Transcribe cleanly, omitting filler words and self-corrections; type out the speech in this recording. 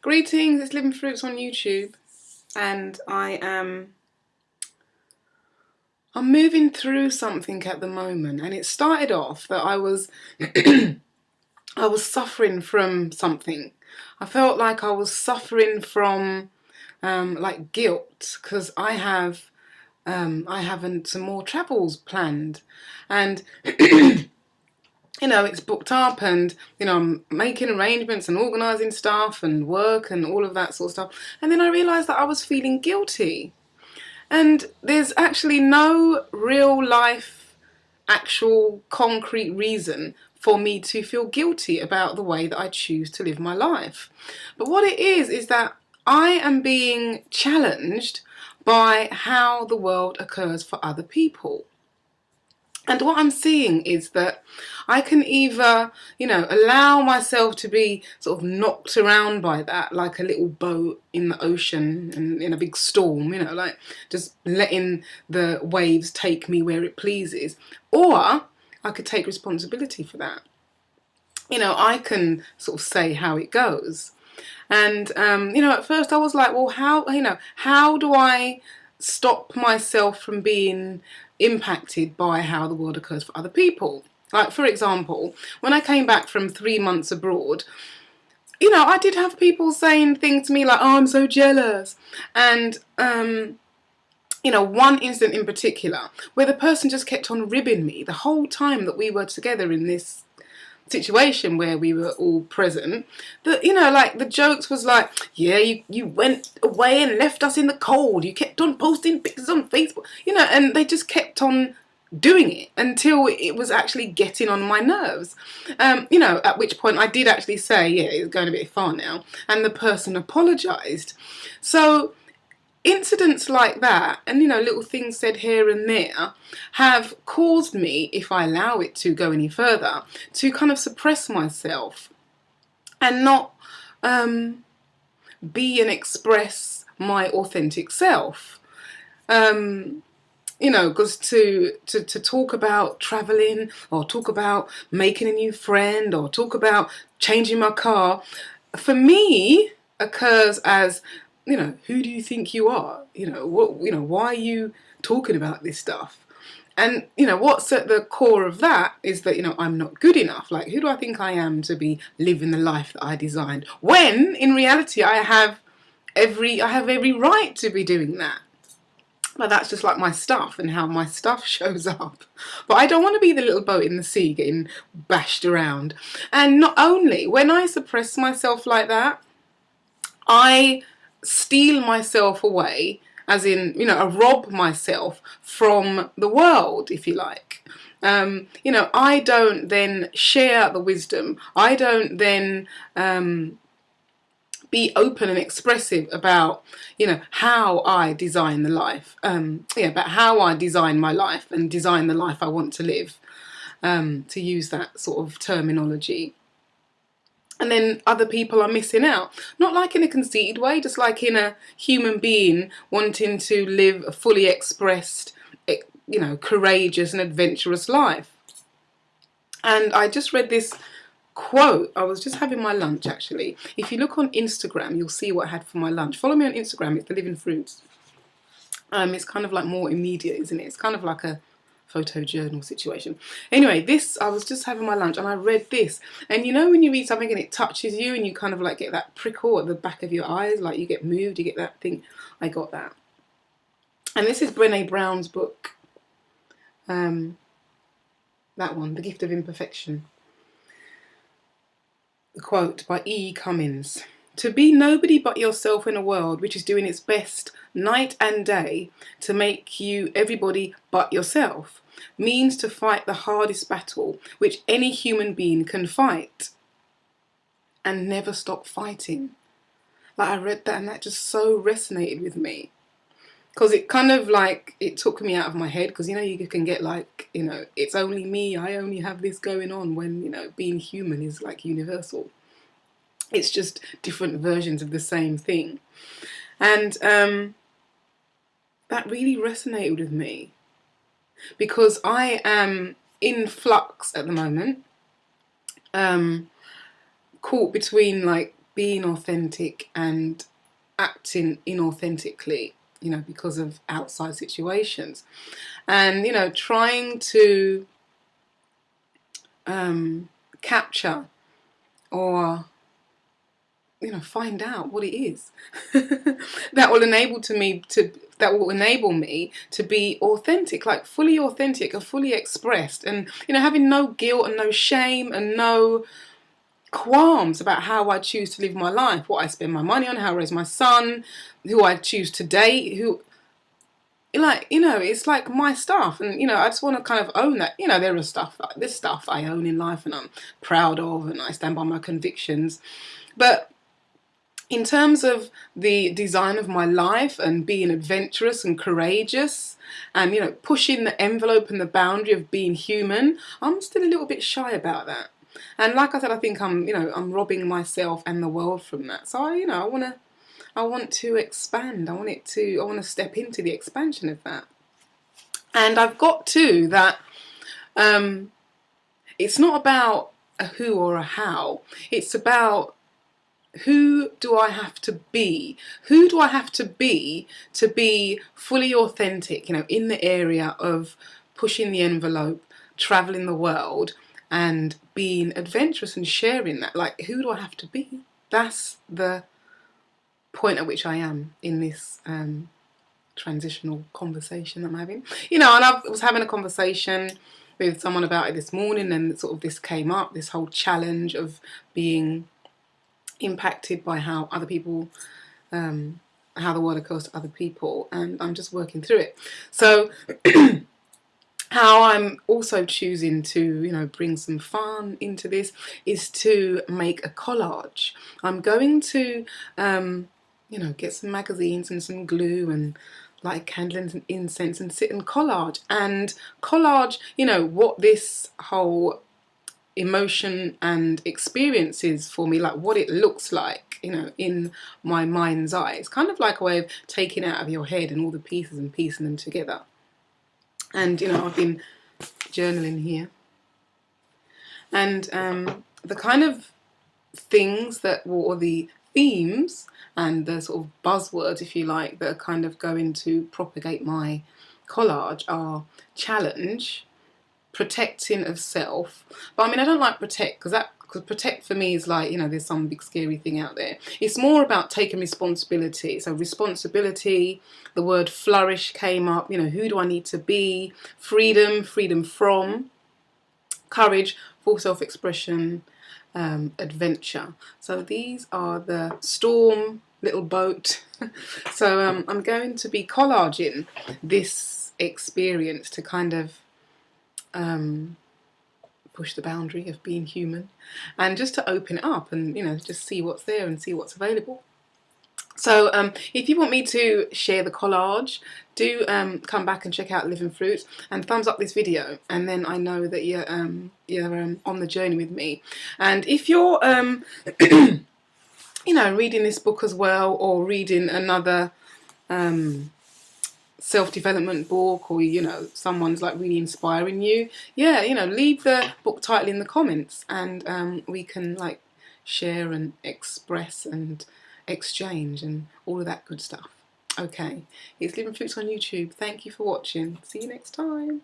Greetings, it's Living Fruits on YouTube, and I'm moving through something at the moment, and it started off that I was I was suffering from something. I felt like I was suffering from like guilt because I haven't some more travels planned, and it's booked up, and I'm making arrangements and organising stuff and work and all of that sort of stuff. And then I realised that I was feeling guilty. And there's actually no real life, actual concrete reason for me to feel guilty about the way that I choose to live my life. But what it is that I am being challenged by how the world occurs for other people. And what I'm seeing is that I can either, allow myself to be sort of knocked around by that, like a little boat in the ocean and in a big storm, like just letting the waves take me where it pleases. Or I could take responsibility for that. I can sort of say how it goes. And, at first I was like, well, how do I stop myself from being impacted by how the world occurs for other people? Like, for example, when I came back from 3 months abroad, I did have people saying things to me like, oh, I'm so jealous. And, one incident in particular where the person just kept on ribbing me the whole time that we were together in this situation where we were all present, that like the jokes was like, yeah, you went away and left us in the cold, you kept on posting pictures on Facebook, and they just kept on doing it until it was actually getting on my nerves, at which point I did actually say, yeah, it's going a bit far now, and the person apologized. So incidents like that, and little things said here and there, have caused me, if I allow it to go any further, to kind of suppress myself and not be and express my authentic self. Because to talk about traveling, or talk about making a new friend, or talk about changing my car, for me occurs as, who do you think you are? Why are you talking about this stuff? And, what's at the core of that is that, I'm not good enough. Like, who do I think I am to be living the life that I designed? When, in reality, I have every right to be doing that. But that's just like my stuff and how my stuff shows up. But I don't want to be the little boat in the sea getting bashed around. And not only, when I suppress myself like that, I steal myself away, as in, I rob myself from the world, if you like. I don't then share the wisdom. I don't then be open and expressive about, how I design the life. About how I design my life and design the life I want to live, to use that sort of terminology. And then other people are missing out. Not like in a conceited way, just like in a human being wanting to live a fully expressed, courageous and adventurous life. And I just read this quote. I was just having my lunch, actually. If you look on Instagram, you'll see what I had for my lunch. Follow me on Instagram, it's The Living Fruits. It's kind of like more immediate, isn't it? It's kind of like a photojournal situation. Anyway, I was just having my lunch and I read this, and when you read something and it touches you and you kind of like get that prickle at the back of your eyes, like you get moved, you get that thing. I got that. And this is Brene Brown's book, that one, The Gift of Imperfection. The quote by E. Cummins: "To be nobody but yourself in a world which is doing its best night and day to make you everybody but yourself means to fight the hardest battle which any human being can fight, and never stop fighting." Like, I read that and that just so resonated with me, because it kind of like, it took me out of my head, because you can get like, it's only me, I only have this going on, when being human is like universal. It's just different versions of the same thing. And that really resonated with me, because I am in flux at the moment, caught between like being authentic and acting inauthentically, because of outside situations, and trying to capture or find out what it is that will enable me to be authentic, like fully authentic or fully expressed, and having no guilt and no shame and no qualms about how I choose to live my life, what I spend my money on, how I raise my son, who I choose to date, who, like, it's like my stuff, and I just want to kind of own that. There is stuff, like this stuff I own in life and I'm proud of, and I stand by my convictions. But in terms of the design of my life and being adventurous and courageous and pushing the envelope and the boundary of being human, I'm still a little bit shy about that. And like I said, I think I'm robbing myself and the world from that. So I want to expand. I want to step into the expansion of that. And I've got to that. It's not about a who or a how. It's about who do I have to be? Who do I have to be fully authentic, in the area of pushing the envelope, traveling the world, and being adventurous and sharing that? Like, who do I have to be? That's the point at which I am in this transitional conversation I'm having. And I was having a conversation with someone about it this morning, and sort of this came up, this whole challenge of being impacted by how other people, how the world occurs to other people, and I'm just working through it. So how I'm also choosing to bring some fun into this is to make a collage. I'm going to get some magazines and some glue and light candles and incense and sit and collage what this whole emotion and experiences for me, like what it looks like, in my mind's eye. It's kind of like a way of taking out of your head and all the pieces and piecing them together. And I've been journaling here, and the kind of things that, or the themes and the sort of buzzwords, if you like, that are kind of going to propagate my collage are challenge, protecting of self. But I don't like protect, because protect for me is like, there's some big scary thing out there. It's more about taking responsibility. So responsibility, the word flourish came up, who do I need to be? Freedom from, courage, full self-expression, adventure. So these are the storm, little boat. So I'm going to be collaging this experience to kind of push the boundary of being human, and just to open it up and just see what's there and see what's available. So if you want me to share the collage, do come back and check out Living Fruit and thumbs up this video, and then I know that you're on the journey with me. And if you're reading this book as well, or reading another self-development book, or someone's like really inspiring you, leave the book title in the comments, and we can like share and express and exchange and all of that good stuff. Okay, it's Living Fruits on YouTube. Thank you for watching. See you next time.